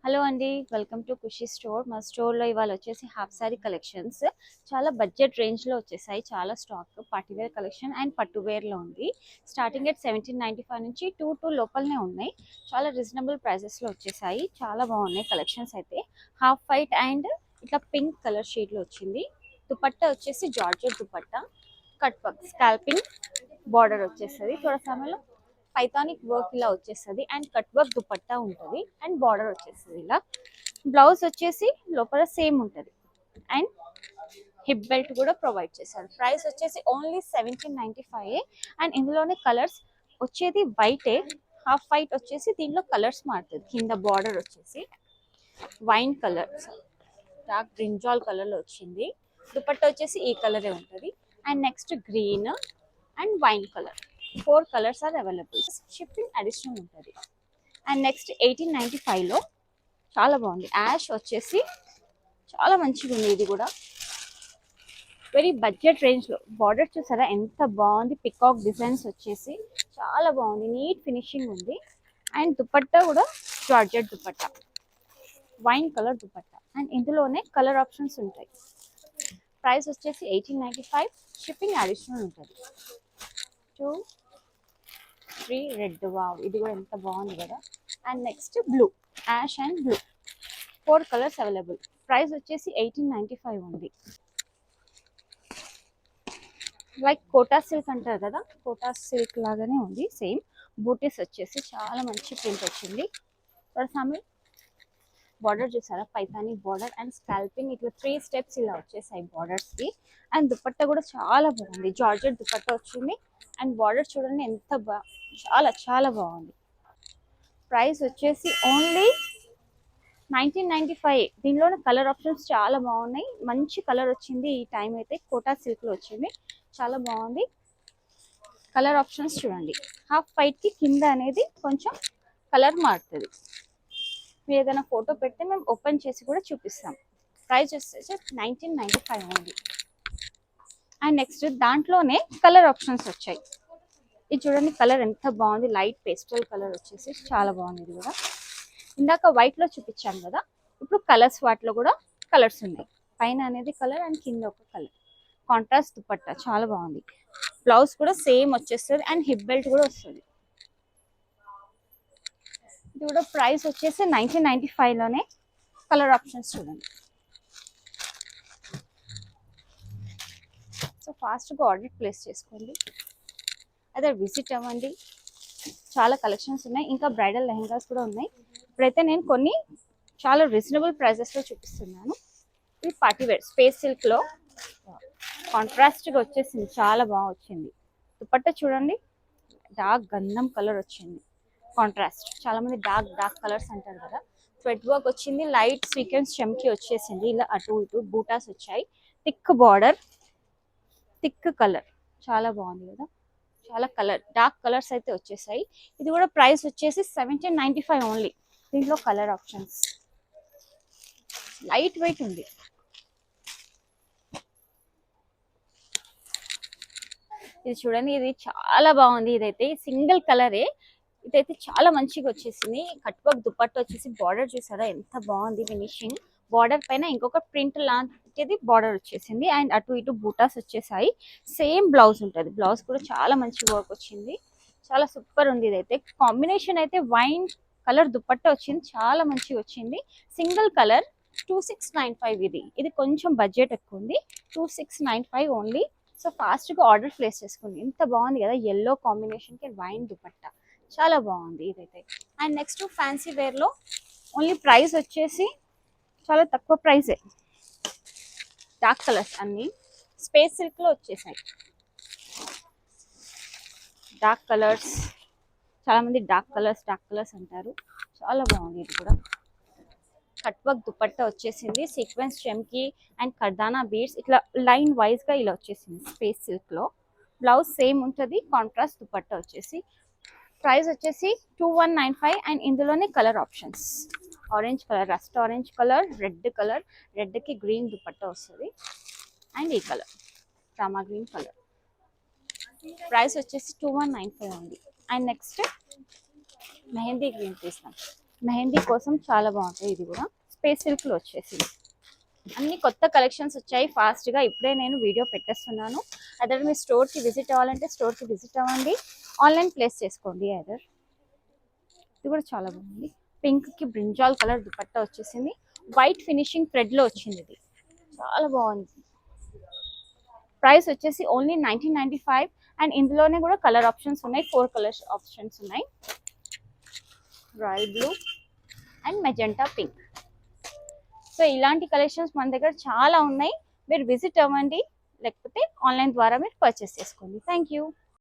Hello అండి, welcome to Kushi store. మా స్టోర్లో ఇవాళ వచ్చేసి హాఫ్ సారీ కలెక్షన్స్ చాలా బడ్జెట్ రేంజ్లో వచ్చేసాయి. చాలా స్టాక్ పార్టీవేర్ కలెక్షన్ అండ్ పట్టువేర్లో ఉంది. స్టార్టింగ్ ఎట్ 1795 నుంచి 22 లోపలనే ఉన్నాయి. చాలా రీజనబుల్ ప్రైజెస్లో వచ్చేసాయి. చాలా బాగున్నాయి కలెక్షన్స్ అయితే. హాఫ్ వైట్ అండ్ ఇట్లా పింక్ కలర్ షేడ్లో వచ్చింది. దుపట్టా వచ్చేసి georgette dupatta, cut work scalping border వచ్చేస్తుంది. థోడా సమయంలో పైథానిక్ వర్క్ ఇలా వచ్చేస్తుంది అండ్ కట్ వర్క్ దుపట్టా ఉంటుంది అండ్ బార్డర్ వచ్చేస్తుంది. ఇలా బ్లౌజ్ వచ్చేసి లోపల సేమ్ ఉంటుంది అండ్ హిప్ బెల్ట్ కూడా ప్రొవైడ్ చేశారు. ప్రైస్ వచ్చేసి ఓన్లీ 1795 అండ్ ఇందులోనే కలర్స్ వచ్చేది వైటే, హాఫ్ వైట్ వచ్చేసి దీంట్లో కలర్స్ మారుతుంది. కింద బార్డర్ వచ్చేసి వైన్ కలర్, డార్క్ బ్రింజాల్ కలర్లో వచ్చింది. దుపట్టా వచ్చేసి ఈ కలరే ఉంటుంది and next green and wine colour. 4 colours are available. Shipping additional ఉంటుంది. అండ్ నెక్స్ట్ 1895లో చాలా బాగుంది. యాష్ వచ్చేసి చాలా మంచిగా ఉంది. ఇది కూడా వెరీ బడ్జెట్ రేంజ్లో. బార్డర్ చూసారా ఎంత బాగుంది. పికాక్ డిజైన్స్ వచ్చేసి చాలా బాగుంది. నీట్ ఫినిషింగ్ ఉంది అండ్ దుపట్టా కూడా georgette dupatta, wine colour dupatta and ఇందులోనే కలర్ ఆప్షన్స్ ఉంటాయి. ప్రైస్ వచ్చేసి 1895. షిప్పింగ్ అడిషనల్ ఉంటుంది. 2, 3 రెడ్. వావ్, ఇది కూడా ఎంత బాగుంది కదా. And next blue, ash and blue, 4 colours available. Price వచ్చేసి 1895 ఉంది. లైక్ కోటా సిల్క్ అంటారు కదా, కోటా సిల్క్ లాగానే ఉంది సేమ్. బూటీస్ వచ్చేసి చాలా మంచి ప్రింట్ వచ్చింది. సామి బార్డర్ చూసారా, పైతాని బార్డర్ అండ్ స్కాల్పింగ్ ఇట్లా 3 స్టెప్స్ ఇలా వచ్చేసాయి బార్డర్స్కి. అండ్ దుపట్టా కూడా చాలా బాగుంది. జార్జెట్ దుపట్టా వచ్చింది అండ్ బార్డర్ చూడండి ఎంత చాలా చాలా బాగుంది. ప్రైస్ వచ్చేసి ఓన్లీ 1995. దీనిలోనే కలర్ ఆప్షన్స్ చాలా బాగున్నాయి. మంచి కలర్ వచ్చింది ఈ టైం అయితే. కోటా సిల్క్లో వచ్చింది, చాలా బాగుంది. కలర్ ఆప్షన్స్ చూడండి. హాఫ్ వైట్కి కింద అనేది కొంచెం కలర్ మారుతుంది. మీరు ఏదైనా ఫోటో పెడితే మేము ఓపెన్ చేసి కూడా చూపిస్తాం. ప్రైస్ వచ్చేసి 1995 ఉంది. అండ్ నెక్స్ట్ దాంట్లోనే కలర్ ఆప్షన్స్ వచ్చాయి. ఇది చూడండి, కలర్ ఎంత బాగుంది. లైట్ పేస్టల్ కలర్ వచ్చేసి చాలా బాగుంది. ఇది కూడా ఇందాక వైట్లో చూపించాను కదా, ఇప్పుడు కలర్స్ వాటిలో కూడా కలర్స్ ఉన్నాయి. పైన అనేది కలర్ అండ్ కింద ఒక కలర్. కాంట్రాస్ట్ దుపట్టా చాలా బాగుంది. బ్లౌజ్ కూడా సేమ్ వచ్చేస్తుంది అండ్ హిప్ బెల్ట్ కూడా వస్తుంది. ఇది కూడా ప్రైస్ వచ్చేసి 1995లోనే. కలర్ ఆప్షన్స్ చూడండి. సో ఫాస్ట్గా ఆర్డర్ ప్లేస్ చేసుకోండి, అదే విజిట్ అవ్వండి. చాలా కలెక్షన్స్ ఉన్నాయి. ఇంకా బ్రైడల్ లెహంగాస్ కూడా ఉన్నాయి. ఇప్పుడైతే నేను కొన్ని చాలా రీజనబుల్ ప్రైజెస్లో చూపిస్తున్నాను. ఇది పార్టీవేర్ స్పేస్ సిల్క్లో కాంట్రాస్ట్గా వచ్చేసింది, చాలా బాగా వచ్చింది. దుపట్టా చూడండి, డార్క్ గంధం కలర్ వచ్చింది. కాంట్రాస్ట్, చాలా మంది డార్క్ కలర్స్ అంటారు కదా. థ్రెడ్ వర్క్ వచ్చింది, లైట్ సీక్వెన్స్ చమ్కి వచ్చేసింది. ఇలా అటు ఇటు బూటాస్ వచ్చాయి. థిక్ బార్డర్, థిక్ కలర్, చాలా బాగుంది కదా. చాలా కలర్ డార్క్ కలర్స్ అయితే వచ్చేసాయి. ఇది కూడా ప్రైస్ వచ్చేసి 1795 ఓన్లీ. దీంట్లో కలర్ ఆప్షన్స్, లైట్ వెయిట్ ఉంది. ఇది చూడండి, ఇది చాలా బాగుంది. ఇదైతే సింగిల్ కలరే. ఇదైతే చాలా మంచిగా వచ్చేసింది. కట్ వర్క్ దుపట్టా వచ్చేసి బార్డర్ చూసారా ఎంత బాగుంది ఫినిషింగ్. బార్డర్ పైన ఇంకొక ప్రింట్ లాంటిది బార్డర్ వచ్చేసింది అండ్ అటు ఇటు బూటాస్ వచ్చేసాయి. సేమ్ బ్లౌజ్ ఉంటుంది. బ్లౌజ్ కూడా చాలా మంచి వర్క్ వచ్చింది, చాలా సూపర్ ఉంది. ఇదైతే కాంబినేషన్ అయితే వైన్ కలర్ దుపట్టా వచ్చింది, చాలా మంచిగా వచ్చింది. Single colour 2695. ఇది కొంచెం బడ్జెట్ ఎక్కువ ఉంది. 2695 ఓన్లీ. సో ఫాస్ట్గా ఆర్డర్ ప్లేస్ చేసుకోండి. ఎంత బాగుంది కదా, ఎల్లో కాంబినేషన్కి వైన్ దుపట్టా చాలా బాగుంది ఇదైతే. అండ్ నెక్స్ట్ ఫ్యాన్సీ వేర్లో ఓన్లీ ప్రైస్ వచ్చేసి చాలా తక్కువ ప్రైజే. డార్క్ కలర్స్ అన్నీ స్పేస్ సిల్క్లో వచ్చేసాయి. డార్క్ కలర్స్, చాలామంది డార్క్ కలర్స్ అంటారు. చాలా బాగుంది. ఇది కూడా కట్ వర్క్ దుపట్టా వచ్చేసింది. సీక్వెన్స్ చెమ్కి అండ్ కర్దానా బీడ్స్ ఇట్లా లైన్ వైజ్గా ఇలా వచ్చేసింది స్పేస్ సిల్క్లో. బ్లౌజ్ సేమ్ ఉంటుంది. కాంట్రాస్ట్ దుపట్టా వచ్చేసి ప్రైస్ వచ్చేసి 2195 అండ్ ఇందులోనే colour options. Orange colour, rust orange colour, red colour, రెడ్కి గ్రీన్ దుపట్టా వస్తుంది అండ్ ఈ colour Rama green colour. Price వచ్చేసి 2195 ఉంది. అండ్ నెక్స్ట్ మెహందీ గ్రీన్ తీస్తాం. మెహందీ కోసం చాలా బాగుంటాయి. ఇది కూడా స్పేస్ సిల్క్లో వచ్చేసి అన్ని కొత్త కలెక్షన్స్ వచ్చాయి ఫాస్ట్గా. ఇప్పుడే నేను వీడియో పెట్టేస్తున్నాను. అదర్ మీ స్టోర్కి విజిట్ అవ్వాలంటే స్టోర్కి విజిట్ అవ్వండి, ఆన్లైన్ ప్లేస్ చేసుకోండి. అదర్ ఇది కూడా చాలా బాగుంది. పింక్కి బ్రింజాల్ కలర్ దుపట్టా వచ్చేసింది. వైట్ ఫినిషింగ్ థ్రెడ్లో వచ్చింది. ఇది చాలా బాగుంది. ప్రైస్ వచ్చేసి ఓన్లీ 1995. అండ్ ఇందులోనే కూడా కలర్ ఆప్షన్స్ ఉన్నాయి. 4 కలర్స్ ఆప్షన్స్ ఉన్నాయి. Royal blue and magenta pink. So ఇలాంటి కలెక్షన్స్ మన దగ్గర చాలా ఉన్నాయి. మీరు విజిట్ అవ్వండి, లేకపోతే ఆన్లైన్ ద్వారా మీరు పర్చేస్ చేసుకోండి. Thank you.